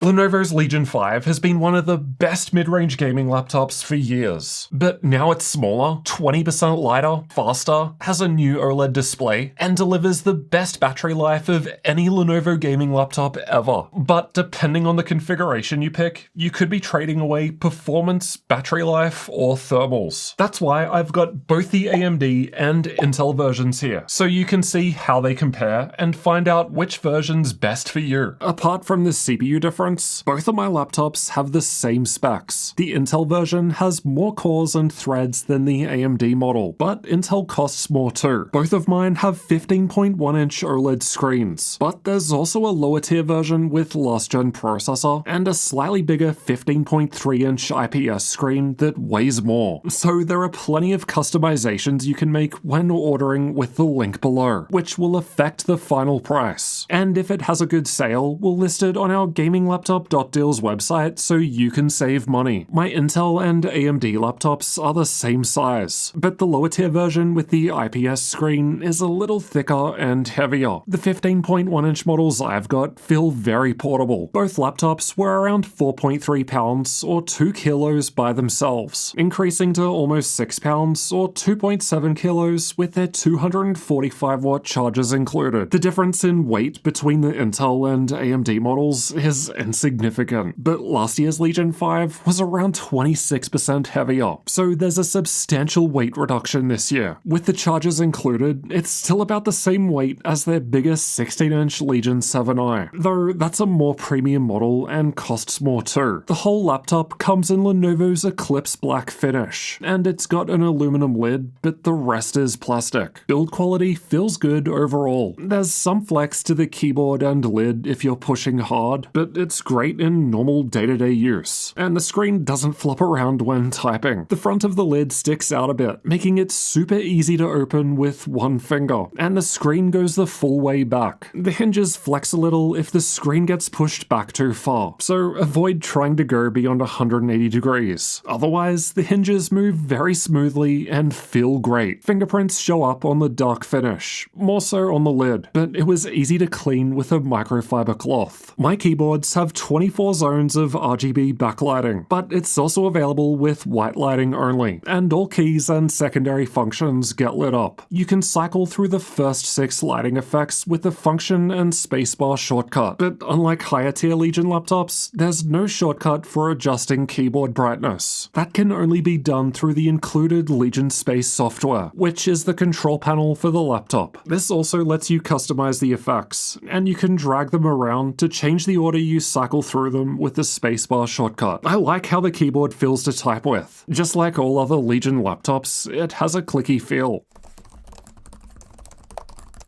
Lenovo's Legion 5 has been one of the best mid-range gaming laptops for years, but now it's smaller, 20% lighter, faster, has a new OLED display, and delivers the best battery life of any Lenovo gaming laptop ever. But depending on the configuration you pick, you could be trading away performance, battery life, or thermals. That's why I've got both the AMD and Intel versions here, so you can see how they compare and find out which version's best for you. Apart from the CPU difference, both of my laptops have the same specs. The Intel version has more cores and threads than the AMD model, but Intel costs more too. Both of mine have 15.1-inch OLED screens, but there's also a lower tier version with last-gen processor and a slightly bigger 15.3-inch IPS screen that weighs more. So there are plenty of customizations you can make when ordering with the link below, which will affect the final price. And if it has a good sale, we'll list it on our gaming laptop.deals website so you can save money. My Intel and AMD laptops are the same size, but the lower tier version with the IPS screen is a little thicker and heavier. The 15.1-inch models I've got feel very portable. Both laptops were around 4.3 pounds or 2 kilos by themselves, increasing to almost 6 pounds or 2.7 kilos with their 245-watt chargers included. The difference in weight between the Intel and AMD models is insignificant, but last year's Legion 5 was around 26% heavier, so there's a substantial weight reduction this year. With the chargers included, it's still about the same weight as their biggest 16-inch Legion 7i, though that's a more premium model and costs more too. The whole laptop comes in Lenovo's Eclipse Black finish, and it's got an aluminum lid, but the rest is plastic. Build quality feels good overall. There's some flex to the keyboard and lid if you're pushing hard, but it's great in normal day-to-day use, and the screen doesn't flop around when typing. The front of the lid sticks out a bit, making it super easy to open with one finger, and the screen goes the full way back. The hinges flex a little if the screen gets pushed back too far, so avoid trying to go beyond 180 degrees. Otherwise, the hinges move very smoothly and feel great. Fingerprints show up on the dark finish, more so on the lid, but it was easy to clean with a microfiber cloth. My keyboards have 24 zones of RGB backlighting, but it's also available with white lighting only, and all keys and secondary functions get lit up. You can cycle through the first 6 lighting effects with the function and spacebar shortcut, but unlike higher tier Legion laptops, there's no shortcut for adjusting keyboard brightness. That can only be done through the included Legion Space software, which is the control panel for the laptop. This also lets you customize the effects, and you can drag them around to change the order you cycle through them with the spacebar shortcut. I like how the keyboard feels to type with. Just like all other Legion laptops, it has a clicky feel.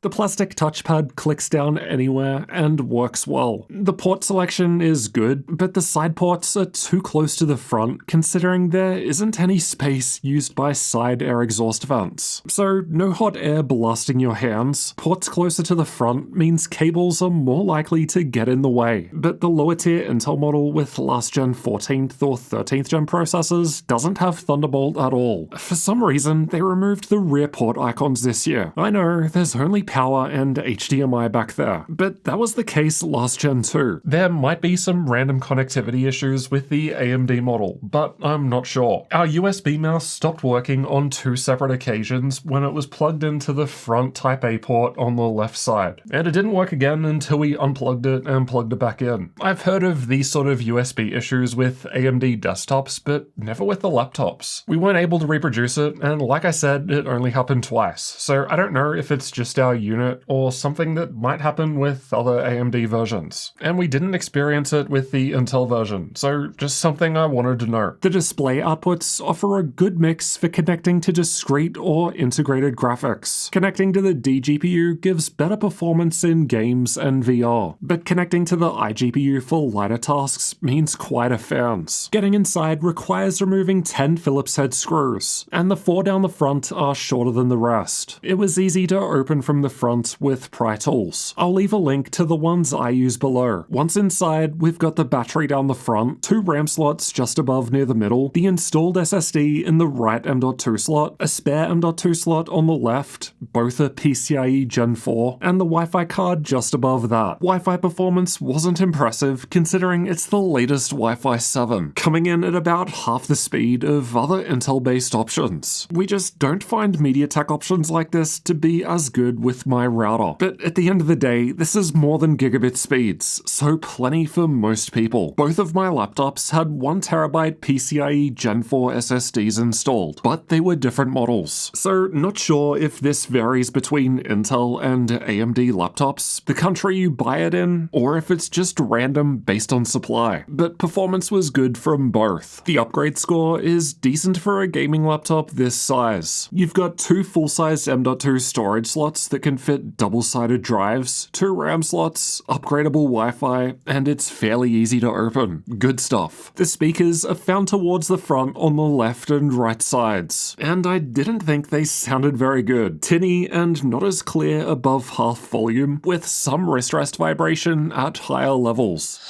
The plastic touchpad clicks down anywhere and works well. The port selection is good, but the side ports are too close to the front considering there isn't any space used by side air exhaust vents. So no hot air blasting your hands. Ports closer to the front means cables are more likely to get in the way. But the lower tier Intel model with last gen 14th or 13th gen processors doesn't have Thunderbolt at all. For some reason, they removed the rear port icons this year. I know, there's only power and HDMI back there, but that was the case last gen too. There might be some random connectivity issues with the AMD model, but I'm not sure. Our USB mouse stopped working on 2 separate occasions when it was plugged into the front Type A port on the left side, and it didn't work again until we unplugged it and plugged it back in. I've heard of these sort of USB issues with AMD desktops, but never with the laptops. We weren't able to reproduce it, and like I said, it only happened twice, so I don't know if it's just our unit or something that might happen with other AMD versions. And we didn't experience it with the Intel version, so just something I wanted to know. The display outputs offer a good mix for connecting to discrete or integrated graphics. Connecting to the DGPU gives better performance in games and VR, but connecting to the iGPU for lighter tasks means quieter fans. Getting inside requires removing 10 Phillips head screws, and the 4 down the front are shorter than the rest. It was easy to open from the front with pry tools. I'll leave a link to the ones I use below. Once inside, we've got the battery down the front, 2 RAM slots just above near the middle, the installed SSD in the right M.2 slot, a spare M.2 slot on the left, both are PCIe Gen 4, and the Wi-Fi card just above that. Wi-Fi performance wasn't impressive considering it's the latest Wi-Fi 7, coming in at about half the speed of other Intel-based options. We just don't find MediaTek options like this to be as good with my router. But at the end of the day, this is more than gigabit speeds, so plenty for most people. Both of my laptops had 1TB PCIe Gen 4 SSDs installed, but they were different models. So not sure if this varies between Intel and AMD laptops, the country you buy it in, or if it's just random based on supply. But performance was good from both. The upgrade score is decent for a gaming laptop this size. You've got 2 full-size M.2 storage slots that can fit double-sided drives, 2 RAM slots, upgradable Wi-Fi, and it's fairly easy to open. Good stuff. The speakers are found towards the front on the left and right sides, and I didn't think they sounded very good. Tinny and not as clear above half volume, with some wrist rest vibration at higher levels.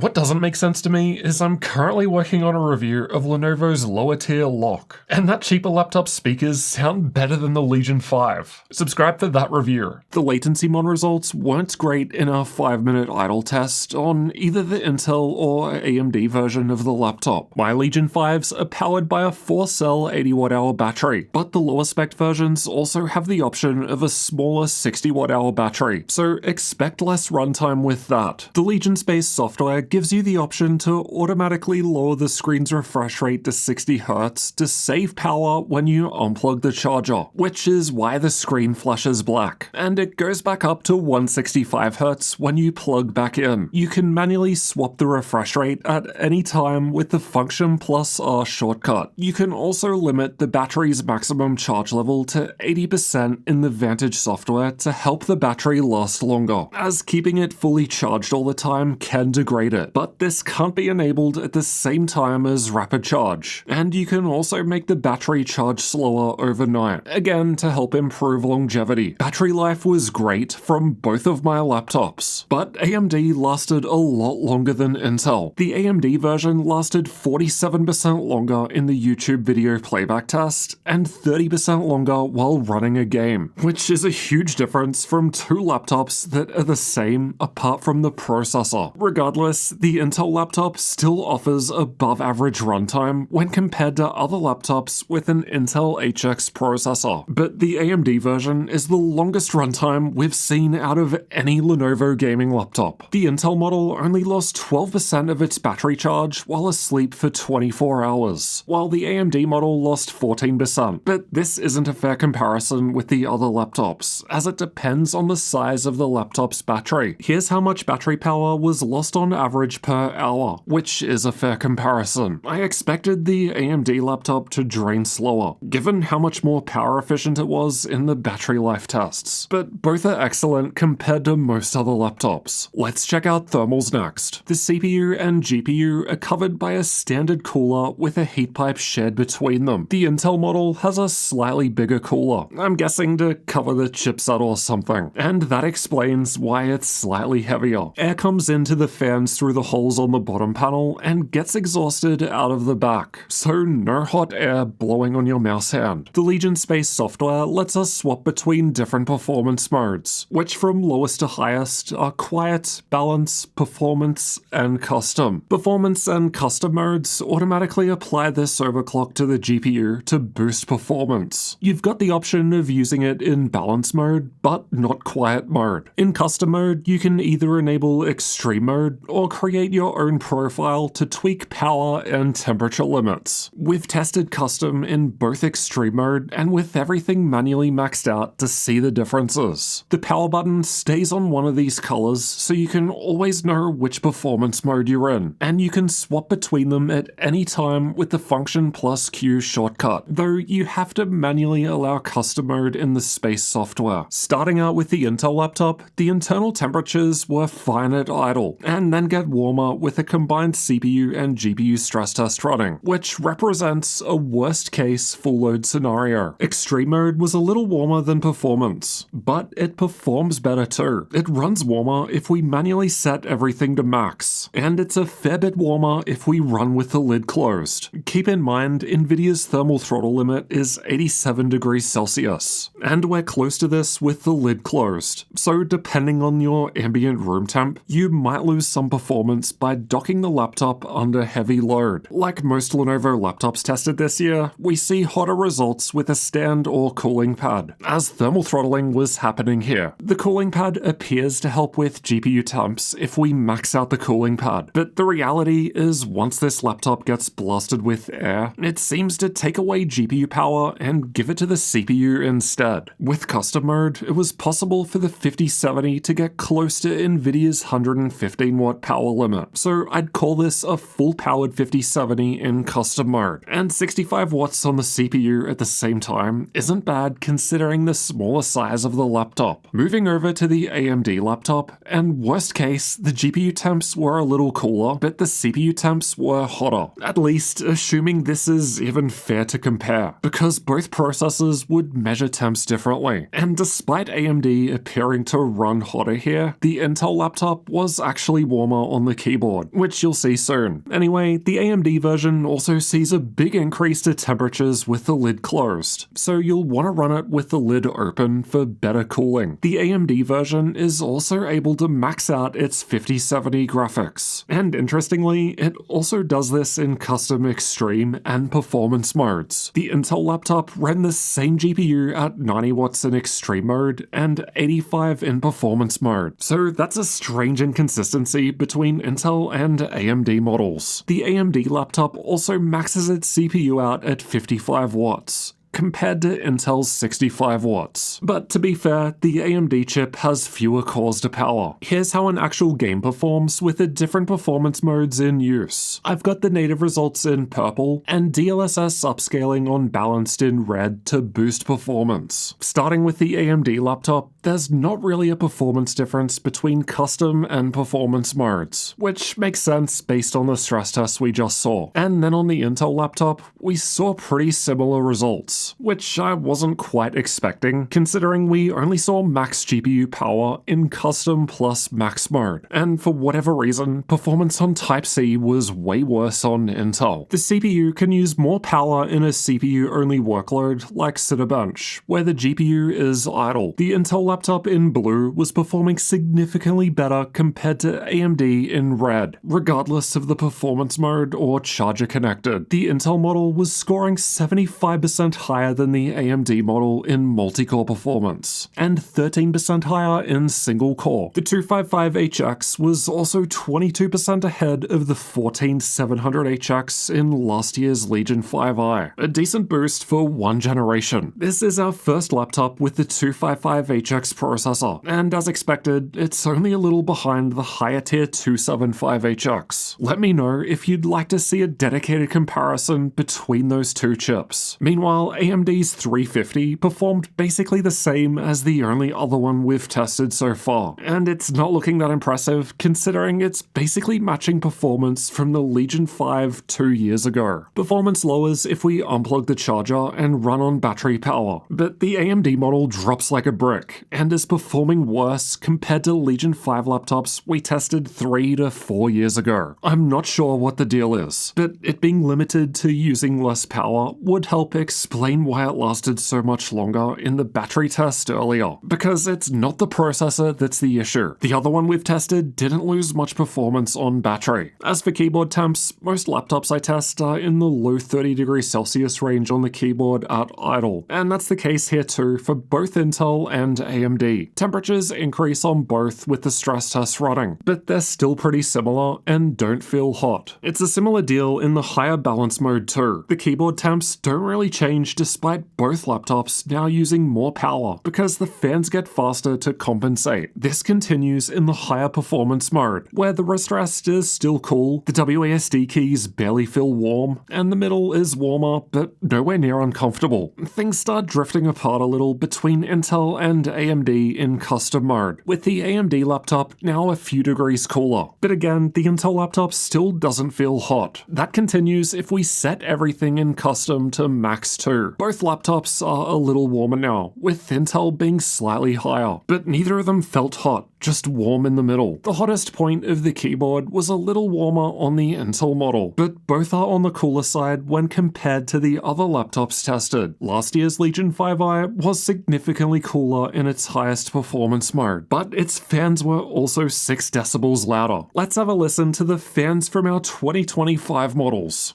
What doesn't make sense to me is I'm currently working on a review of Lenovo's lower tier lock, and that cheaper laptop speakers sound better than the Legion 5. Subscribe for that review. The Latencymon results weren't great in a 5-minute idle test on either the Intel or AMD version of the laptop. My Legion 5s are powered by a 4-cell 80Wh battery, but the lower spec versions also have the option of a smaller 60Wh battery, so expect less runtime with that. The Legion-based software gives you the option to automatically lower the screen's refresh rate to 60Hz to save power when you unplug the charger, which is why the screen flashes black, and it goes back up to 165Hz when you plug back in. You can manually swap the refresh rate at any time with the Function plus R shortcut. You can also limit the battery's maximum charge level to 80% in the Vantage software to help the battery last longer, as keeping it fully charged all the time can degrade it. But this can't be enabled at the same time as rapid charge, and you can also make the battery charge slower overnight, again to help improve longevity. Battery life was great from both of my laptops, but AMD lasted a lot longer than Intel. The AMD version lasted 47% longer in the YouTube video playback test, and 30% longer while running a game, which is a huge difference from 2 laptops that are the same apart from the processor. Regardless, the Intel laptop still offers above average runtime when compared to other laptops with an Intel HX processor, but the AMD version is the longest runtime we've seen out of any Lenovo gaming laptop. The Intel model only lost 12% of its battery charge while asleep for 24 hours, while the AMD model lost 14%, but this isn't a fair comparison with the other laptops, as it depends on the size of the laptop's battery. Here's how much battery power was lost on average per hour, which is a fair comparison. I expected the AMD laptop to drain slower, given how much more power efficient it was in the battery life tests, but both are excellent compared to most other laptops. Let's check out thermals next. The CPU and GPU are covered by a standard cooler with a heat pipe shared between them. The Intel model has a slightly bigger cooler, I'm guessing to cover the chipset or something, and that explains why it's slightly heavier. Air comes into the fans through the holes on the bottom panel and gets exhausted out of the back, so no hot air blowing on your mouse hand. The Legion Space software lets us swap between different performance modes, which from lowest to highest are quiet, balance, performance, and custom. Performance and custom modes automatically apply this overclock to the GPU to boost performance. You've got the option of using it in balance mode, but not quiet mode. In custom mode, you can either enable extreme mode or create your own profile to tweak power and temperature limits. We've tested custom in both extreme mode and with everything manually maxed out to see the differences. The power button stays on one of these colors so you can always know which performance mode you're in, and you can swap between them at any time with the Function plus Q shortcut, though you have to manually allow custom mode in the space software. Starting out with the Intel laptop, the internal temperatures were fine at idle, and then get warmer with a combined CPU and GPU stress test running, which represents a worst case full load scenario. Extreme mode was a little warmer than performance, but it performs better too. It runs warmer if we manually set everything to max, and it's a fair bit warmer if we run with the lid closed. Keep in mind, Nvidia's thermal throttle limit is 87 degrees Celsius, and we're close to this with the lid closed, so depending on your ambient room temp, you might lose some performance by docking the laptop under heavy load. Like most Lenovo laptops tested this year, we see hotter results with a stand or cooling pad, as thermal throttling was happening here. The cooling pad appears to help with GPU temps if we max out the cooling pad, but the reality is once this laptop gets blasted with air, it seems to take away GPU power and give it to the CPU instead. With custom mode, it was possible for the 5070 to get close to Nvidia's 115 watt power limit, so I'd call this a full powered 5070 in custom mode, and 65 watts on the CPU at the same time isn't bad considering the smaller size of the laptop. Moving over to the AMD laptop, and worst case, the GPU temps were a little cooler, but the CPU temps were hotter, at least assuming this is even fair to compare, because both processors would measure temps differently. And despite AMD appearing to run hotter here, the Intel laptop was actually warmer on the keyboard, which you'll see soon. Anyway, the AMD version also sees a big increase to temperatures with the lid closed, so you'll want to run it with the lid open for better cooling. The AMD version is also able to max out its 5070 graphics, and interestingly, it also does this in custom extreme and performance modes. The Intel laptop ran the same GPU at 90 watts in extreme mode and 85 in performance mode, so that's a strange inconsistency between Intel and AMD models. The AMD laptop also maxes its CPU out at 55 watts, compared to Intel's 65 watts. But to be fair, the AMD chip has fewer cores to power. Here's how an actual game performs with the different performance modes in use. I've got the native results in purple, and DLSS upscaling on balanced in red to boost performance. Starting with the AMD laptop, there's not really a performance difference between custom and performance modes, which makes sense based on the stress tests we just saw. And then on the Intel laptop, we saw pretty similar results, which I wasn't quite expecting, considering we only saw max GPU power in custom plus max mode, and for whatever reason, performance on Type-C was way worse on Intel. The CPU can use more power in a CPU-only workload like Cinebench, where the GPU is idle. The Intel laptop in blue was performing significantly better compared to AMD in red, regardless of the performance mode or charger connected. The Intel model was scoring 75% higher than the AMD model in multi-core performance, and 13% higher in single core. The 255HX was also 22% ahead of the 14700HX in last year's Legion 5i, a decent boost for one generation. This is our first laptop with the 255HX processor, and as expected, it's only a little behind the higher tier 275HX. Let me know if you'd like to see a dedicated comparison between those two chips. Meanwhile, AMD's 350 performed basically the same as the only other one we've tested so far, and it's not looking that impressive considering it's basically matching performance from the Legion 5 2 years ago. Performance lowers if we unplug the charger and run on battery power, but the AMD model drops like a brick and is performing worse compared to Legion 5 laptops we tested 3 to 4 years ago. I'm not sure what the deal is, but it being limited to using less power would help explain why it lasted so much longer in the battery test earlier, because it's not the processor that's the issue. The other one we've tested didn't lose much performance on battery. As for keyboard temps, most laptops I test are in the low 30 degrees Celsius range on the keyboard at idle, and that's the case here too for both Intel and AMD. Temperatures increase on both with the stress tests running, but they're still pretty similar and don't feel hot. It's a similar deal in the higher balance mode too. The keyboard temps don't really change despite both laptops now using more power because the fans get faster to compensate. This continues in the higher performance mode, where the wrist rest is still cool, the WASD keys barely feel warm, and the middle is warmer but nowhere near uncomfortable. Things start drifting apart a little between Intel and AMD in custom mode, with the AMD laptop now a few degrees cooler. But again, the Intel laptop still doesn't feel hot. That continues if we set everything in custom to max 2. Both laptops are a little warmer now, with Intel being slightly higher, but neither of them felt hot, just warm in the middle. The hottest point of the keyboard was a little warmer on the Intel model, but both are on the cooler side when compared to the other laptops tested. Last year's Legion 5i was significantly cooler in its highest performance mode, but its fans were also 6 decibels louder. Let's have a listen to the fans from our 2025 models.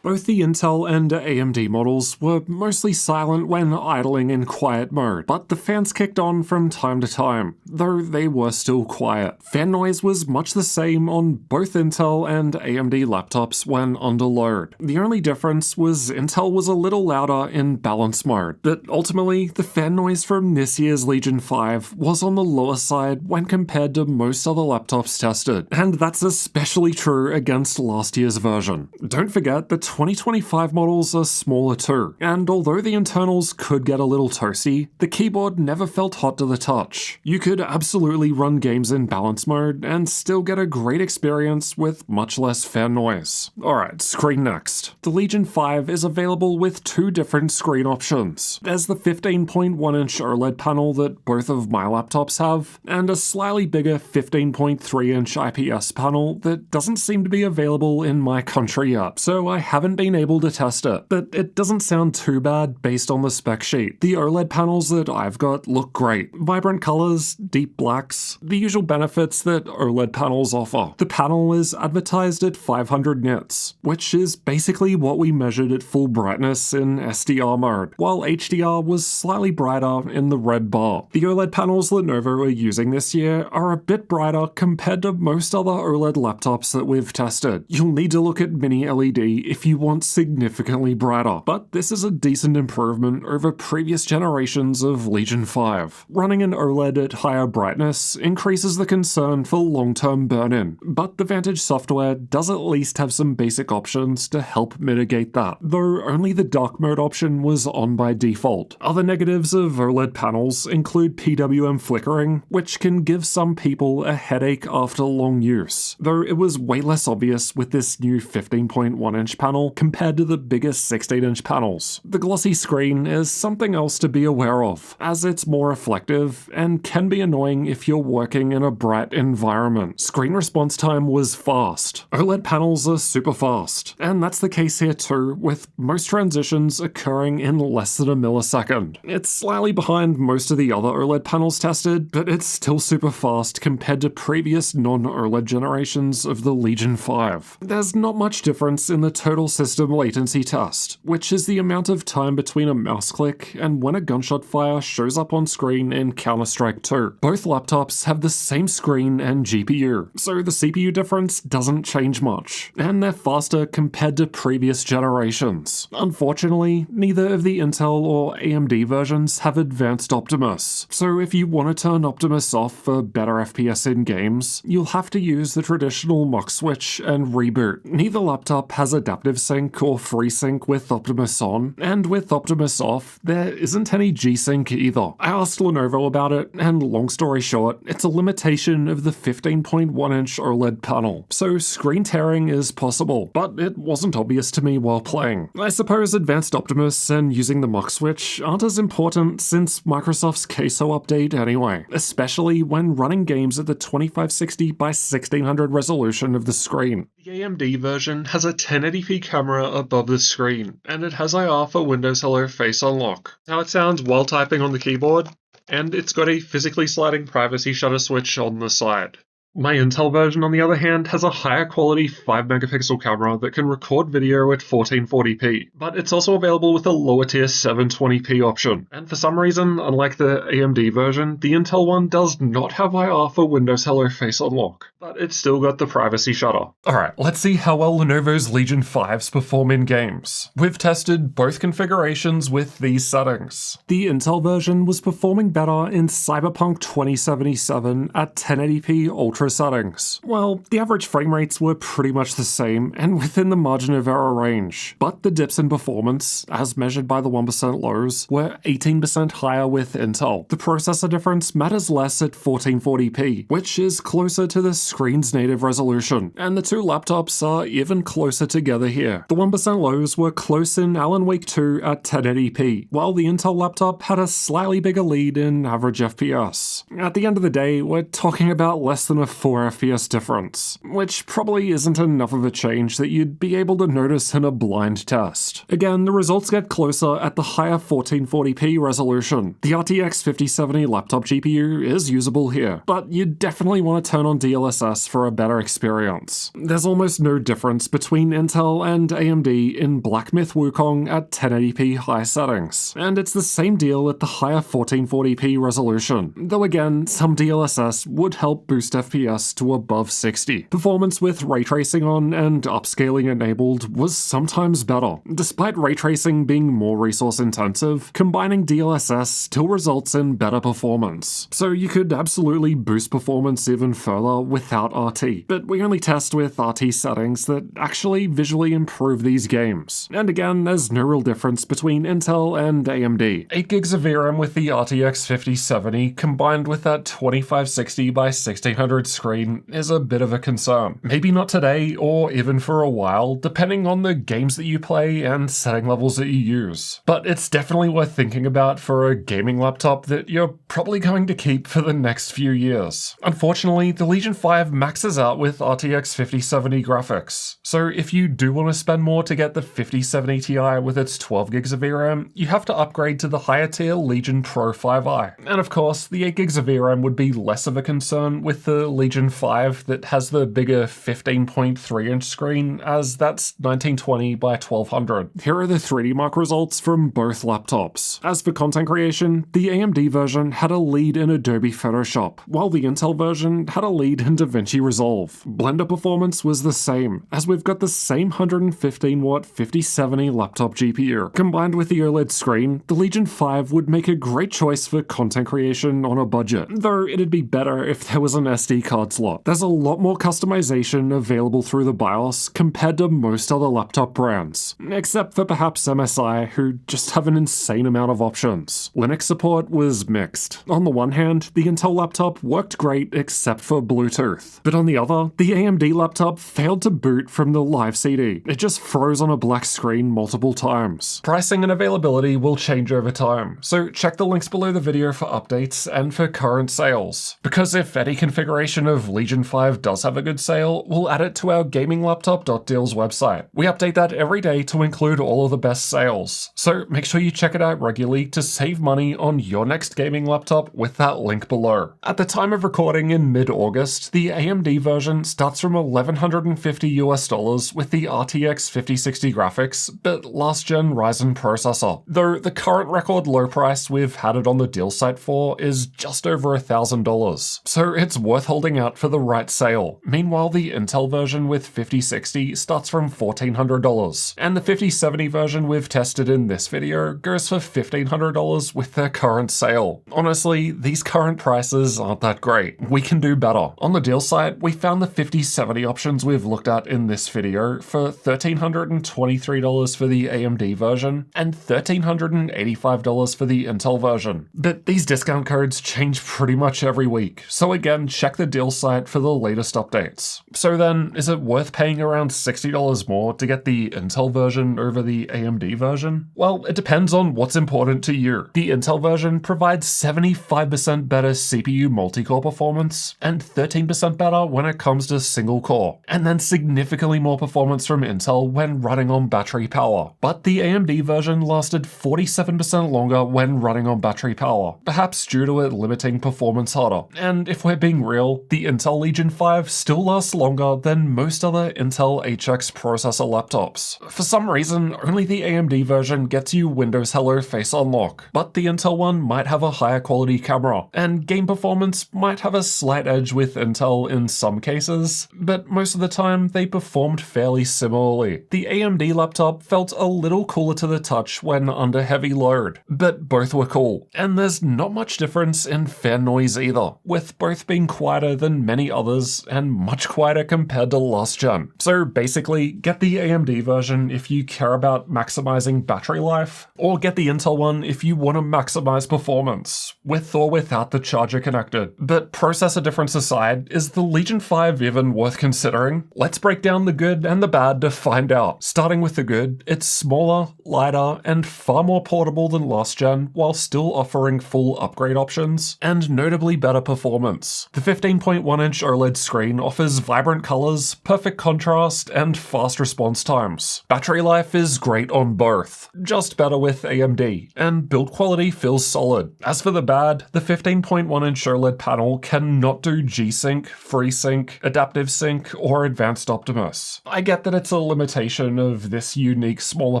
Both the Intel and AMD models were mostly silent when idling in quiet mode, but the fans kicked on from time to time, though they were still quiet. Fan noise was much the same on both Intel and AMD laptops when under load. The only difference was Intel was a little louder in balance mode, but ultimately the fan noise from this year's Legion 5 was on the lower side when compared to most other laptops tested, and that's especially true against last year's version. Don't forget the 2025 models are smaller too, and although the internals could get a little toasty, the keyboard never felt hot to the touch. You could absolutely run games in balance mode and still get a great experience with much less fan noise. Alright, screen next. The Legion 5 is available with 2 different screen options. There's the 15.1-inch OLED panel that both of my laptops have, and a slightly bigger 15.3-inch IPS panel that doesn't seem to be available in my country yet, so I haven't been able to test it, but it doesn't sound too bad based on the spec sheet. The OLED panels that I've got look great. Vibrant colors, deep blacks, the usual benefits that OLED panels offer. The panel is advertised at 500 nits, which is basically what we measured at full brightness in SDR mode, while HDR was slightly brighter in the red bar. The OLED panels Lenovo are using this year are a bit brighter compared to most other OLED laptops that we've tested. You'll need to look at mini LED if you want significantly brighter, but this is a decent improvement over previous generations of Legion 5. Running an OLED at higher brightness increases the concern for long-term burn-in, but the Vantage software does at least have some basic options to help mitigate that, though only the dark mode option was on by default. Other negatives of OLED panels include PWM flickering, which can give some people a headache after long use, though it was way less obvious with this new 15.1-inch panel compared to the biggest 16-inch panels. The glossy screen is something else to be aware of, as it's more reflective and can be annoying if you're working in a bright environment. Screen response time was fast. OLED panels are super fast, and that's the case here too, with most transitions occurring in less than a millisecond. It's slightly behind most of the other OLED panels tested, but it's still super fast compared to previous non-OLED generations of the Legion 5. There's not much difference in the total system latency test, which is the amount of time between a mouse click and when a gunshot fire shows up on screen in Counter-Strike 2. Both laptops have the same screen and GPU, so the CPU difference doesn't change much, and they're faster compared to previous generations. Unfortunately, neither of the Intel or AMD versions have advanced Optimus, so if you want to turn Optimus off for better FPS in games, you'll have to use the traditional MUX switch and reboot. Neither laptop has adaptive active sync or FreeSync with Optimus on, and with Optimus off, there isn't any G-Sync either. I asked Lenovo about it, and long story short, it's a limitation of the 15.1-inch OLED panel, so screen tearing is possible, but it wasn't obvious to me while playing. I suppose Advanced Optimus and using the Mux switch aren't as important since Microsoft's queso update anyway, especially when running games at the 2560 by 1600 resolution of the screen. The AMD version has a 1080p camera above the screen, and it has IR for Windows Hello Face Unlock. How it sounds while typing on the keyboard, and it's got a physically sliding privacy shutter switch on the side. My Intel version, on the other hand, has a higher quality 5-megapixel camera that can record video at 1440p, but it's also available with a lower tier 720p option. And for some reason, unlike the AMD version, the Intel one does not have IR for Windows Hello Face Unlock, but it's still got the privacy shutter. Alright, let's see how well Lenovo's Legion 5s perform in games. We've tested both configurations with these settings. The Intel version was performing better in Cyberpunk 2077 at 1080p Ultra settings. Well, the average frame rates were pretty much the same and within the margin of error range, but the dips in performance, as measured by the 1% lows, were 18% higher with Intel. The processor difference matters less at 1440p, which is closer to the screen's native resolution, and the two laptops are even closer together here. The 1% lows were close in Alan Wake 2 at 1080p, while the Intel laptop had a slightly bigger lead in average FPS. At the end of the day, we're talking about less than a 4 FPS difference, which probably isn't enough of a change that you'd be able to notice in a blind test. Again, the results get closer at the higher 1440p resolution. The RTX 5070 laptop GPU is usable here, but you definitely want to turn on DLSS for a better experience. There's almost no difference between Intel and AMD in Black Myth Wukong at 1080p high settings, and it's the same deal at the higher 1440p resolution, though again, some DLSS would help boost FPS to above 60. Performance with ray tracing on and upscaling enabled was sometimes better. Despite ray tracing being more resource intensive, combining DLSS still results in better performance. So you could absolutely boost performance even further without RT, but we only test with RT settings that actually visually improve these games. And again, there's no real difference between Intel and AMD. 8 gigs of VRAM with the RTX 5070 combined with that 2560 by 1600 screen is a bit of a concern. Maybe not today or even for a while, depending on the games that you play and setting levels that you use. But it's definitely worth thinking about for a gaming laptop that you're probably going to keep for the next few years. Unfortunately, the Legion 5 maxes out with RTX 5070 graphics, so if you do want to spend more to get the 5070 Ti with its 12 gigs of VRAM, you have to upgrade to the higher tier Legion Pro 5i. And of course, the 8 gigs of VRAM would be less of a concern with the Legion 5 that has the bigger 15.3-inch screen, as that's 1920 by 1200. Here are the 3D Mark results from both laptops. As for content creation, the AMD version had a lead in Adobe Photoshop, while the Intel version had a lead in DaVinci Resolve. Blender performance was the same, as we've got the same 115-watt 5070 laptop GPU. Combined with the OLED screen, the Legion 5 would make a great choice for content creation on a budget, though it'd be better if there was an SD card slot. There's a lot more customization available through the BIOS compared to most other laptop brands, except for perhaps MSI, who just have an insane amount of options. Linux support was mixed. On the one hand, the Intel laptop worked great except for Bluetooth, but on the other, the AMD laptop failed to boot from the live CD. It just froze on a black screen multiple times. Pricing and availability will change over time, so check the links below the video for updates and for current sales, because if any configuration of Legion 5 does have a good sale, we'll add it to our gaminglaptop.deals website. We update that every day to include all of the best sales, so make sure you check it out regularly to save money on your next gaming laptop with that link below. At the time of recording in mid-August, the AMD version starts from $1,150 with the RTX 5060 graphics, but last-gen Ryzen processor, though the current record low price we've had it on the deal site for is just over $1,000, so it's worth holding holding out for the right sale. Meanwhile, the Intel version with 5060 starts from $1,400, and the 5070 version we've tested in this video goes for $1,500 with their current sale. Honestly, these current prices aren't that great. We can do better. On the deal site, we found the 5070 options we've looked at in this video for $1,323 for the AMD version and $1,385 for the Intel version. But these discount codes change pretty much every week, so again, check the deal site for the latest updates. So then, is it worth paying around $60 more to get the Intel version over the AMD version? Well, it depends on what's important to you. The Intel version provides 75% better CPU multi-core performance and 13% better when it comes to single core, and then significantly more performance from Intel when running on battery power. But the AMD version lasted 47% longer when running on battery power, perhaps due to it limiting performance harder. And if we're being real, the Intel Legion 5 still lasts longer than most other Intel HX processor laptops. For some reason, only the AMD version gets you Windows Hello Face Unlock, but the Intel one might have a higher quality camera, and game performance might have a slight edge with Intel in some cases, but most of the time they performed fairly similarly. The AMD laptop felt a little cooler to the touch when under heavy load, but both were cool, and there's not much difference in fan noise either, with both being quieter than many others and much quieter compared to last gen. So basically, get the AMD version if you care about maximizing battery life, or get the Intel one if you want to maximize performance, with or without the charger connected. But processor difference aside, is the Legion 5 even worth considering? Let's break down the good and the bad to find out. Starting with the good, it's smaller, lighter, and far more portable than last gen, while still offering full upgrade options, and notably better performance. The 15.1-inch OLED screen offers vibrant colors, perfect contrast, and fast response times. Battery life is great on both, just better with AMD, and build quality feels solid. As for the bad, the 15.1-inch OLED panel cannot do G-Sync, FreeSync, Adaptive Sync, or Advanced Optimus. I get that it's a limitation of this unique smaller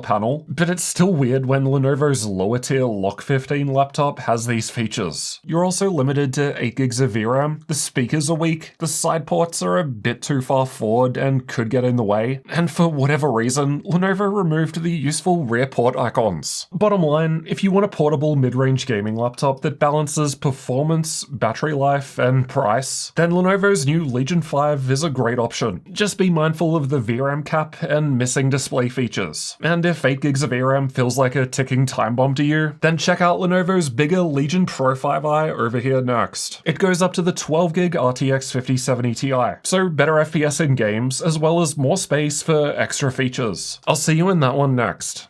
panel, but it's still weird when Lenovo's lower tier Lock 15 laptop has these features. You're also limited to 8 gigs of VRAM, the speakers are weak, the side ports are a bit too far forward and could get in the way, and for whatever reason, Lenovo removed the useful rear port icons. Bottom line, if you want a portable mid-range gaming laptop that balances performance, battery life, and price, then Lenovo's new Legion 5 is a great option. Just be mindful of the VRAM cap and missing display features. And if 8 gigs of VRAM feels like a ticking time bomb to you, then check out Lenovo's bigger Legion Pro 5i over here next. It goes up to the 12 gig RTX 5070 Ti, so better FPS in games, as well as more space for extra features. I'll see you in that one next.